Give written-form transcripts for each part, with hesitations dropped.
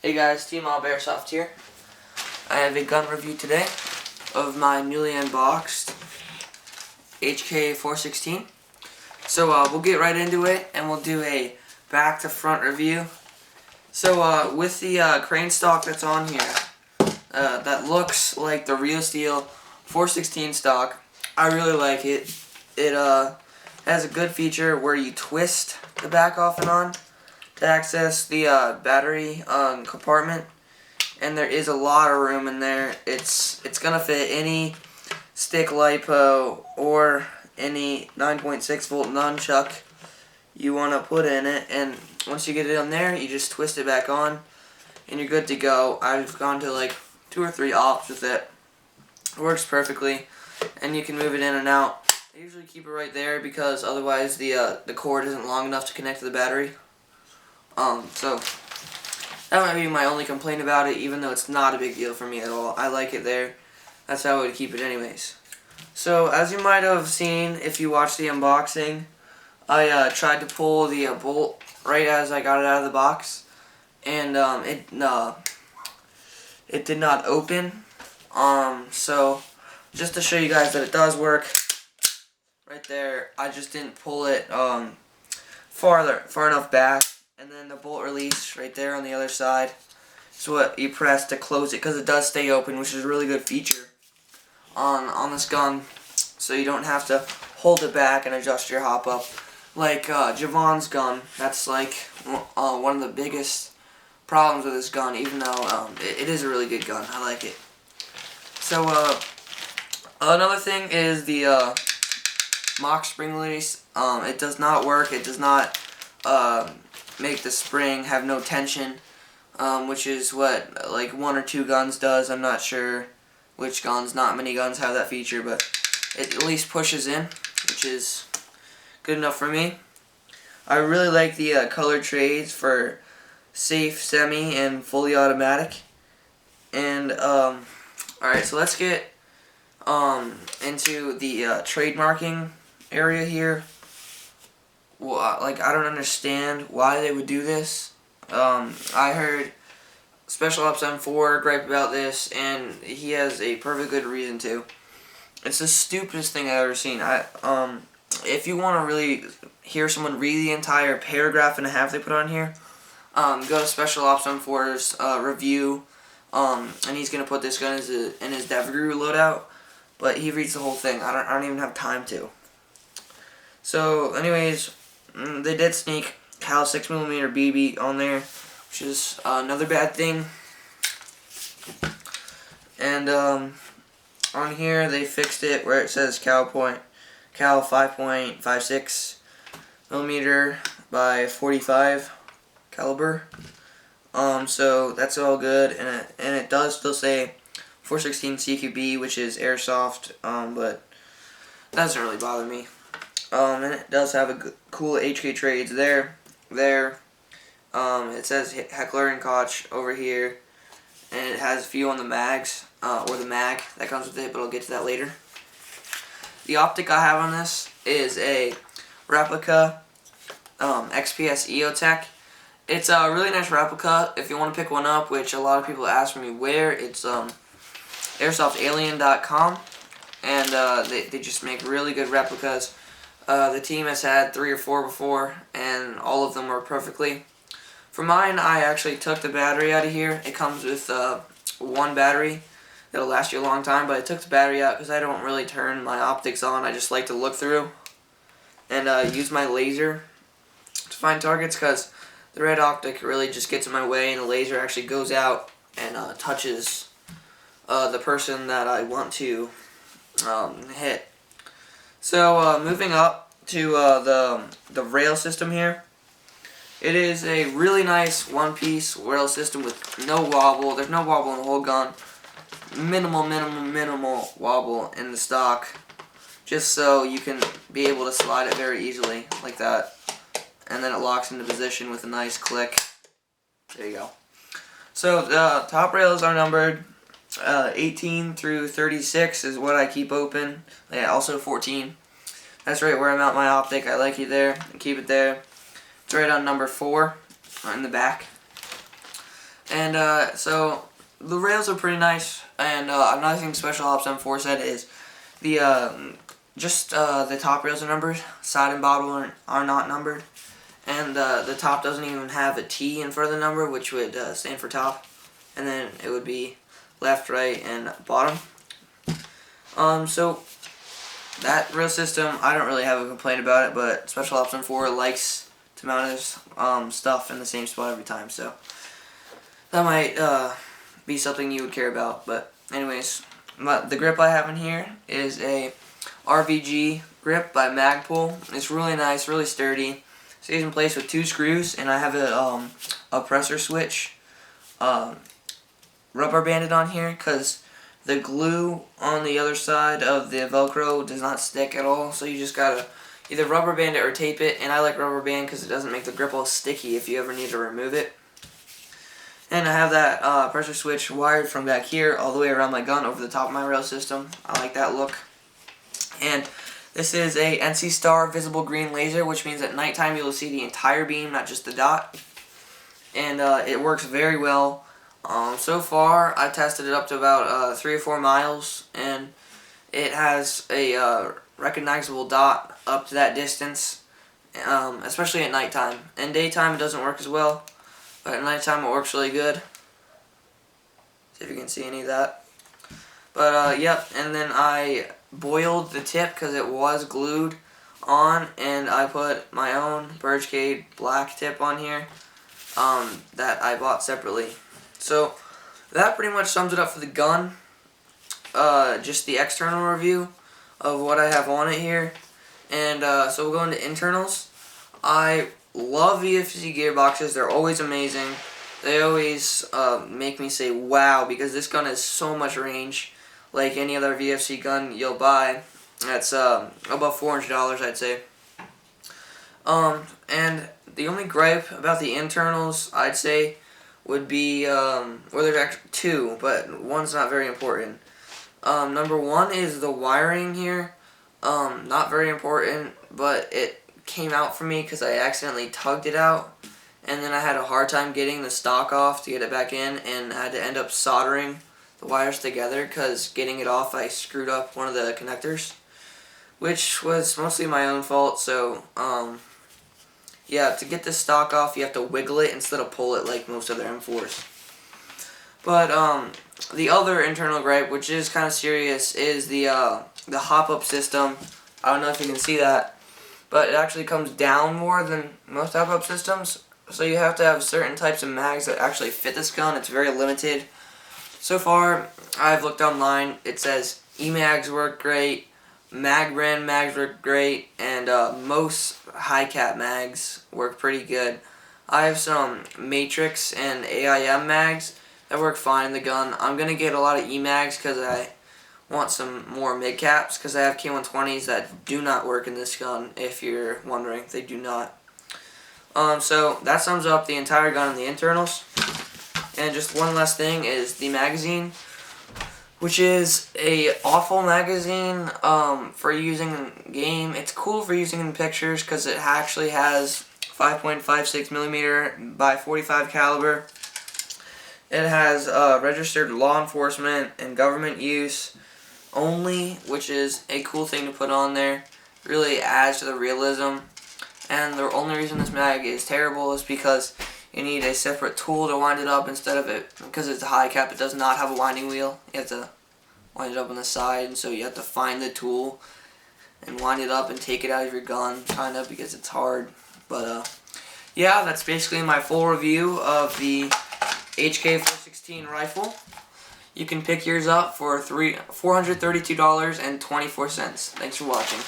Hey guys, Team Airsoft here. I have a gun review today of my newly unboxed HK416. So we'll get right into it and we'll do a back to front review. So with the crane stock that's on here, that looks like the real steel 416 stock. I really like it. It has a good feature where you twist the back off and on to access the battery compartment, and there is a lot of room in there. It's gonna fit any stick lipo or any 9.6 volt nunchuck you want to put in it, and once you get it on there, you just twist it back on and you're good to go. I've gone to like 2 or 3 ops with it. It works perfectly, and you can move it in and out. I usually keep it right there because otherwise the cord isn't long enough to connect to the battery. So that might be my only complaint about it, even though it's not a big deal for me at all. I like it there. That's how I would keep it anyways. So as you might have seen if you watched the unboxing, I tried to pull the bolt right as I got it out of the box, and it did not open. So just to show you guys that it does work, right there, I just didn't pull it far enough back. And then the bolt release right there on the other side is what you press to close it, because it does stay open, which is a really good feature on this gun. So you don't have to hold it back and adjust your hop up like Javon's gun. That's like one of the biggest problems with this gun, even though it is a really good gun. I like it. So another thing is the mock spring release. It does not work. It does not make the spring have no tension, which is what like 1 or 2 guns does. I'm not sure which guns. Not many guns have that feature, but it at least pushes in, which is good enough for me. I really like the color trades for safe, semi, and fully automatic. And alright, so let's get into the trademarking area here. Well, like, I don't understand why they would do this. I heard Special Ops M4 gripe about this, and he has a perfect good reason to. It's the stupidest thing I've ever seen. If you want to really hear someone read the entire paragraph and a half they put on here, go to Special Ops M4's review, and he's gonna put this gun in his Dev Guru loadout. But he reads the whole thing. I don't even have time to. So, anyways, they did sneak Cal 6mm BB on there, which is another bad thing. And on here they fixed it where it says Cal 5.56 millimeter by 45 caliber. So that's all good, and it does still say 416 CQB, which is Airsoft, but that doesn't really bother me. And it does have a cool HK trades there. It says Heckler and Koch over here, and it has a few on the mags, or the mag that comes with it, but I'll get to that later. The optic I have on this is a replica XPS EOTech. It's a really nice replica. If you want to pick one up, which a lot of people ask me where, it's airsoftalien.com, and they just make really good replicas. The team has had 3 or 4 before, and all of them work perfectly. For mine, I actually took the battery out of here. It comes with 1 battery that'll last you a long time, but I took the battery out because I don't really turn my optics on. I just like to look through and use my laser to find targets, because the red optic really just gets in my way, and the laser actually goes out and touches the person that I want to hit. So moving up to the rail system here, it is a really nice one-piece rail system with no wobble. There's no wobble in the whole gun. Minimal wobble in the stock, just so you can be able to slide it very easily like that, and then it locks into position with a nice click. There you go. So the top rails are numbered 18 through 36 is what I keep open. Yeah, also 14. That's right where I mount my optic. I like it there and keep it there. It's right on number 4 in the back. And And so the rails are pretty nice. And another thing Special Ops M4 said is the the top rails are numbered. Side and bottom are not numbered. And the top doesn't even have a T in front of the number, which would stand for top. And then it would be left, right, and bottom. So that rail system, I don't really have a complaint about it, but Special Ops M4 likes to mount his stuff in the same spot every time, so that might be something you would care about. But anyways, the grip I have in here is a RVG grip by Magpul. It's really nice, really sturdy. Stays in place with 2 screws, and I have a pressure switch rubber banded on here because the glue on the other side of the Velcro does not stick at all, so you just gotta either rubber band it or tape it. And I like rubber band because it doesn't make the grip all sticky if you ever need to remove it. And I have that pressure switch wired from back here all the way around my gun over the top of my rail system. I like that look. And this is a NC Star visible green laser, which means at nighttime you'll see the entire beam, not just the dot. And it works very well. So far, I tested it up to about 3 or 4 miles, and it has a recognizable dot up to that distance, especially at nighttime. In daytime, it doesn't work as well, but at nighttime, it works really good. See if you can see any of that. But, yep, and then I boiled the tip because it was glued on, and I put my own Birchcade black tip on here that I bought separately. So that pretty much sums it up for the gun. Just the external review of what I have on it here. And so we'll go into internals. I love VFC gearboxes. They're always amazing. They always make me say wow, because this gun has so much range. Like any other VFC gun you'll buy, that's above $400, I'd say. And the only gripe about the internals, I'd say, would be, well, there's actually 2, but one's not very important. Number 1 is the wiring here. Not very important, but it came out for me because I accidentally tugged it out, and then I had a hard time getting the stock off to get it back in, and I had to end up soldering the wires together because getting it off I screwed up one of the connectors, which was mostly my own fault. So yeah, to get the stock off you have to wiggle it instead of pull it like most other M4s. But the other internal gripe, which is kind of serious, is the hop-up system. I don't know if you can see that, but it actually comes down more than most hop-up systems, so you have to have certain types of mags that actually fit this gun. It's very limited. So far, I've looked online. It says E-mags work great, mag brand mags work great, and most high cap mags work pretty good. I have some Matrix and AIM mags that work fine in the gun. I'm going to get a lot of E-mags because I want some more mid caps, because I have K120s that do not work in this gun, if you're wondering. They do not. So that sums up the entire gun and the internals. And just one last thing is the magazine, which is a awful magazine for using in game. It's cool for using in pictures because it actually has 5.56mm by 45 caliber. It has registered law enforcement and government use only, which is a cool thing to put on there. Really adds to the realism. And the only reason this mag is terrible is because you need a separate tool to wind it up instead of it, because it's a high cap, it does not have a winding wheel. You have to wind it up on the side, and so you have to find the tool and wind it up and take it out of your gun, kind of, because it's hard. But yeah, that's basically my full review of the HK416 rifle. You can pick yours up for $432.24. Thanks for watching.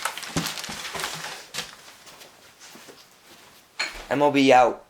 MLB out.